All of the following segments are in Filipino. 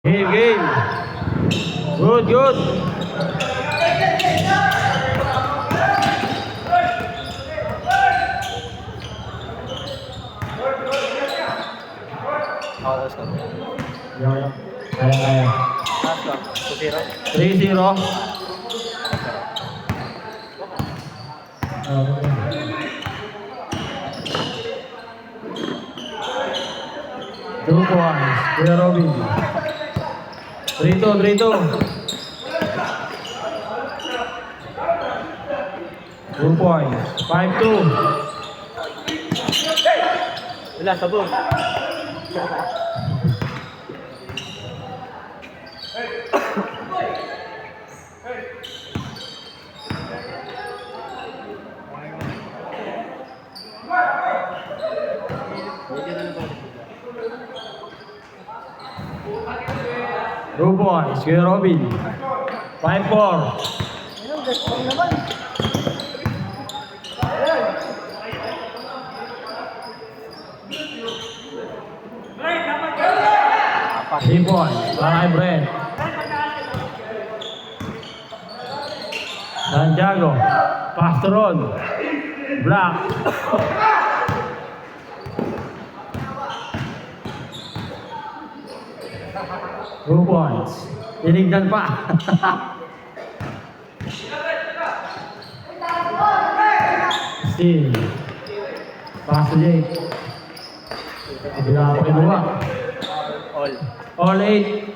Game, game. Good, good. Tapos ko. Kaya, kaya. Tapos ko. 2-0. 3-0. Two points. Kuya Robin. 3-2, 3-2. 2 points. 5-2. Wala, sabon. Two points. Kuya Robin. 5-4. Three points. Para kay Brent. Santiago. Pastoron. Black. Two points. Tinignan pa. Still. Pass to Jake. Kabila pa kinuha. All. All 8.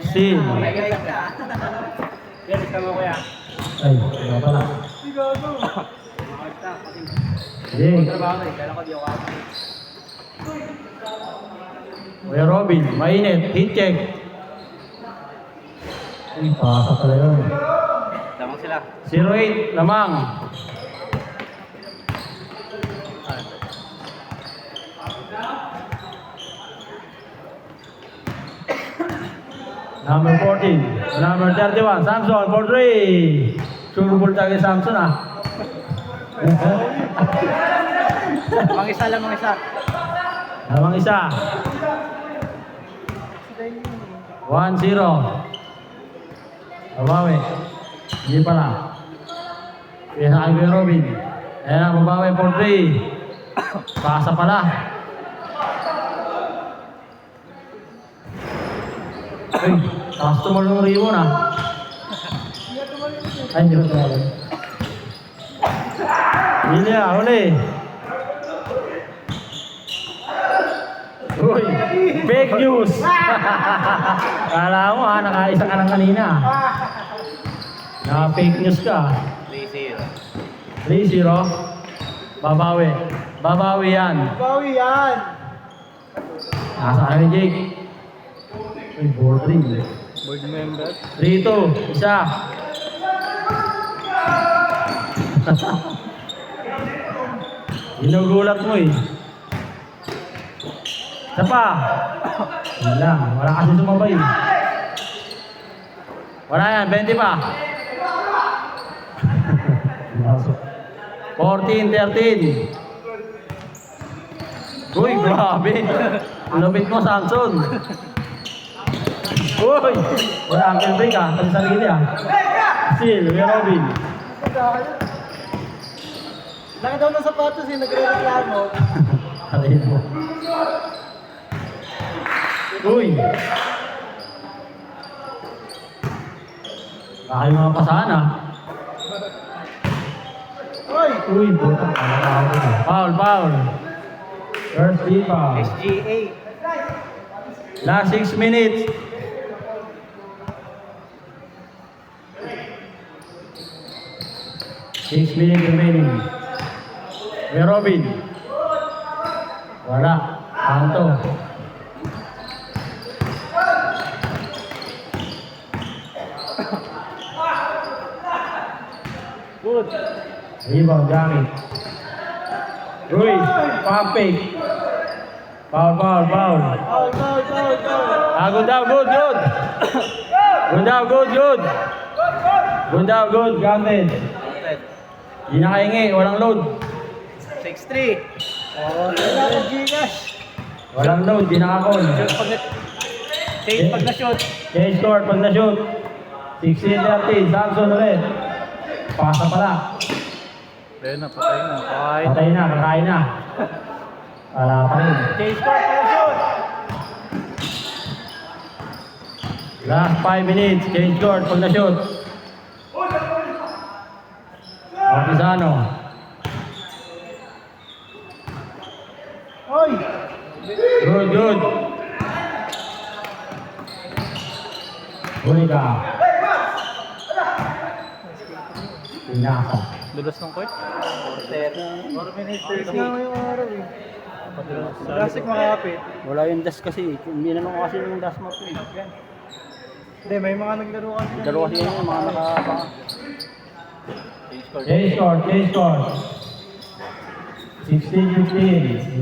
Still. Yan, isama ko yan. Ay, wala pala. Jake. Trabaho eh, kailan ko di ako ako. Kuya Robin, mainit. Hit check. Ay, pasa pala yun. Lamang sila. 0-8, lamang. Number 14, number 31, Samson for 3. Sure ball tayo kay Samson ah. Lamang isa, lamang isa. Lamang isa. 1-0. Babawi. Hindi pala. Kaya sa Kuya Robin. Ayan ang babawi for 3. Pasa pala. Ay, taas tumalong ribbon ah. Ay, hindi ko tumalong. Ilya, huli. Uy, fake news. Kala mo ha, nakaisa ka ng kanina. Naka-fake news ka. 3-0. 3-0. Babawi. Babawi yan. Bawi yan! Nasa kami, Jake. Uy, board ring. Board member. 3-2. Isa. Ginugulat mo eh. Isa pa. Yun lang. Wala kasi sumabay. Wala yan. 20 pa. 14-13. Uy, grabe. Lupit mo, Samson. Uy! Wala ankle break ah. Sa sarili ah. Still, Kuya Robin. Laki daw ng sapatos eh, nagre-reklamo. Aray mo. Uy! Bakit mga pasahan ah. Uy, buta. Foul, foul. First team foul. SGA. Last 6 minutes. Six minutes remaining. Kuya Robin. Wala. Kanto. Good. Rebound, gamit. Ruiz, pump fake. Foul, foul, foul. Good daw, good, good. Good daw, good, good. Good daw, good, gamit. Hindi nakahingi, walang load. 6-3. Oo, wala akong Gcash. Walang load, di nakakon. Change pag na-shoot. Change score pag na-shoot. 16-13, Samson ulit. Pasa pala. Ayun na, patay na. Patay na, kakain na. Wala pa rin. Change score pag na-shoot. Last 5 minutes, change score pag na-shoot. Ortizano. Oy! Good, good. Huli ka. Pinasa. Dulas ng court? 4 minutes 30. Nga ngayong araw eh. Classic makakapit. Wala yung dash kasi. Hindi naman ko kasi yung dash map eh. Hindi, may mga naglaro kasi. Dalawa kasi yun yung mga nakapa. Change score, change score. 16-15.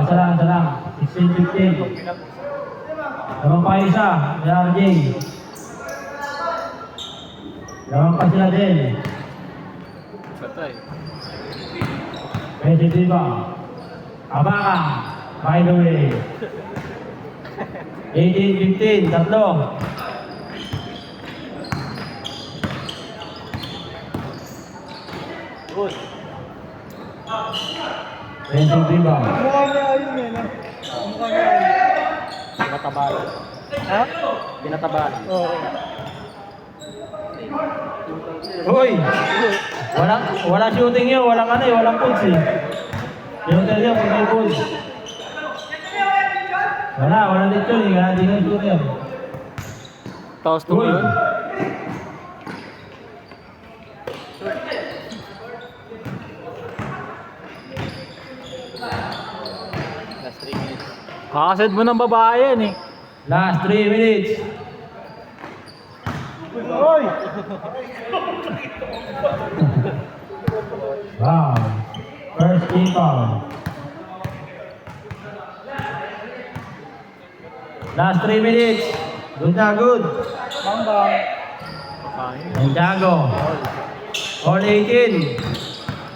Isa lang. 16-15. Naman pa isa, RJ. Naman pa sila din. Patay. Pwede diba? Abaka, by the way. 18-15, tatlo. Good. Pwede diba? Mukha niya ayun eh. No? Mukha niya ayun. Binatabalan. Ha? Binatabalan. Oo. Uy! Walang shooting yun, walang walang puts eh. Shooter yun, hindi puts. Walang lechon eh, kaya di nga shooter. Taos Uy! Last 3 minutes. Kakaset mo ng babae yan eh. Last 3 minutes. Oy! Wow. First team foul. Last 3 minutes. Good na, good. Bang. Santiago. All 18.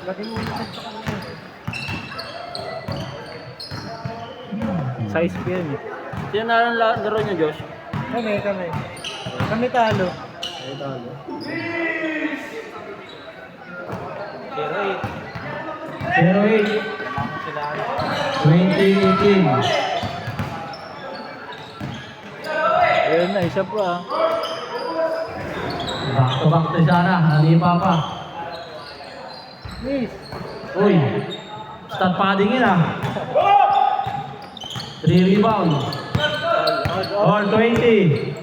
Laging ulit sa kanila. Size ko yan eh. Sino na laro niyo, Josh? Kami. Kami talo. 08. 2018. Ayun na, isa pa. Back to back to sana. Nanipa pa. Miss. Uy. Stat padding yun ah. 3 rebound. All 20.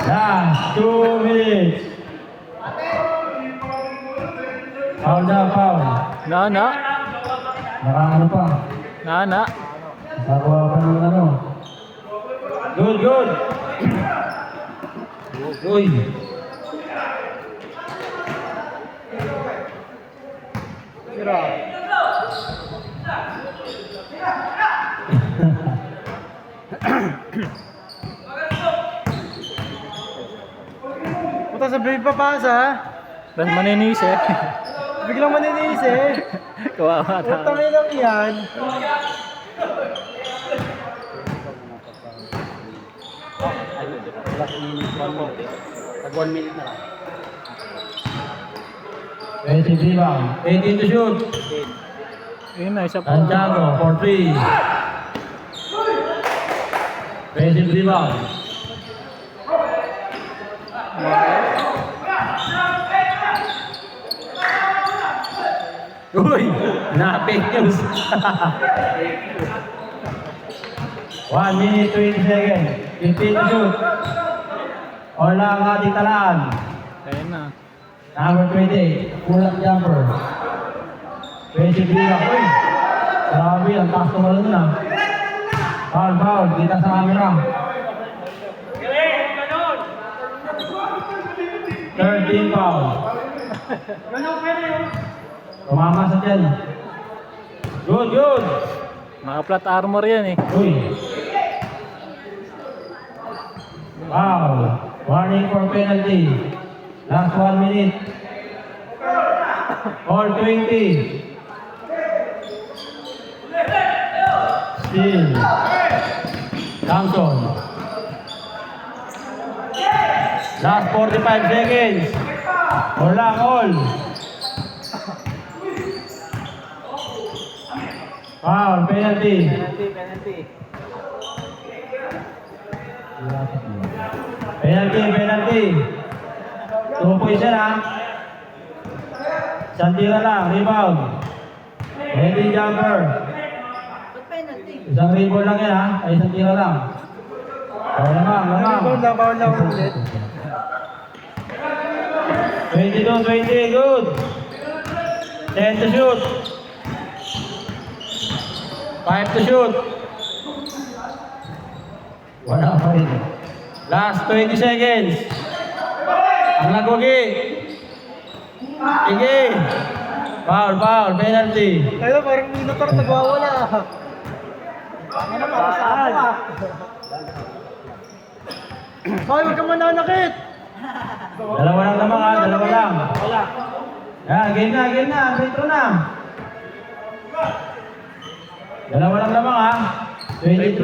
Last 2 minutes. Foul na, foul. Nana. Nakakano pa. Nana. Sakuha pa ng ano. Good, good. Uy. Sira. Puta sabi papasa ha? Dahil maninis eh. Biglang maninis eh. Kawawa Puta may lang yan. Last minute, 1 minute. Tag 1 minute na lang. 20 rebound. 18 to shoot. Ayun na, isa pa. Santiago for 3. 20 rebound. Uy! Na-fake news. 1 minute 20 seconds. 15 to shoot. Wala ang ating talaan. Ayun na. Number 20, pull-up jumper. 20 rebound. Uy! Grabe, ang taas naman nun ah. Foul, foul. Kita sa camera. 13 foul. Tumama sa dyan. Good, good. Mga flat armor yan eh. Uy. Wow. Warning for penalty. Last 1 minute. All 20. Still. Thompson. Last 45 seconds. All lang, all. Foul, penalty. Penalty. Penalty. 2 points yan ha. Isang tira lang, rebound. Heading jumper. Isang rebound lang yan ha. Ay, isang tira lang. Lamang. Bawal lang ulit. 22-20, good. 10 to shoot. 5 to shoot. Wala pa rin. Last 20 seconds. Ang nagwagi. Sige. Foul, penalty. Ayun, parang minotaur nagwawala. Ano para sa ako ah. Hoy, huwag ka mananakit! Dalawa lang naman ha, dalawa lang. Wala. Yan, game na. Retro na. Dalawa lang naman ha. 30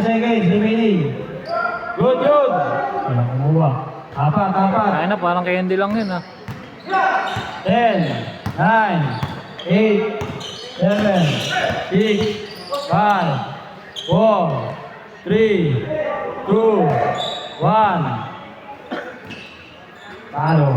seconds, remaining. Good. Walang kumuha. Apat. Ay na, parang candy lang yun ah. 10, 9, 8, 7, 6, 5, 4, 3, 2, 1. Talo.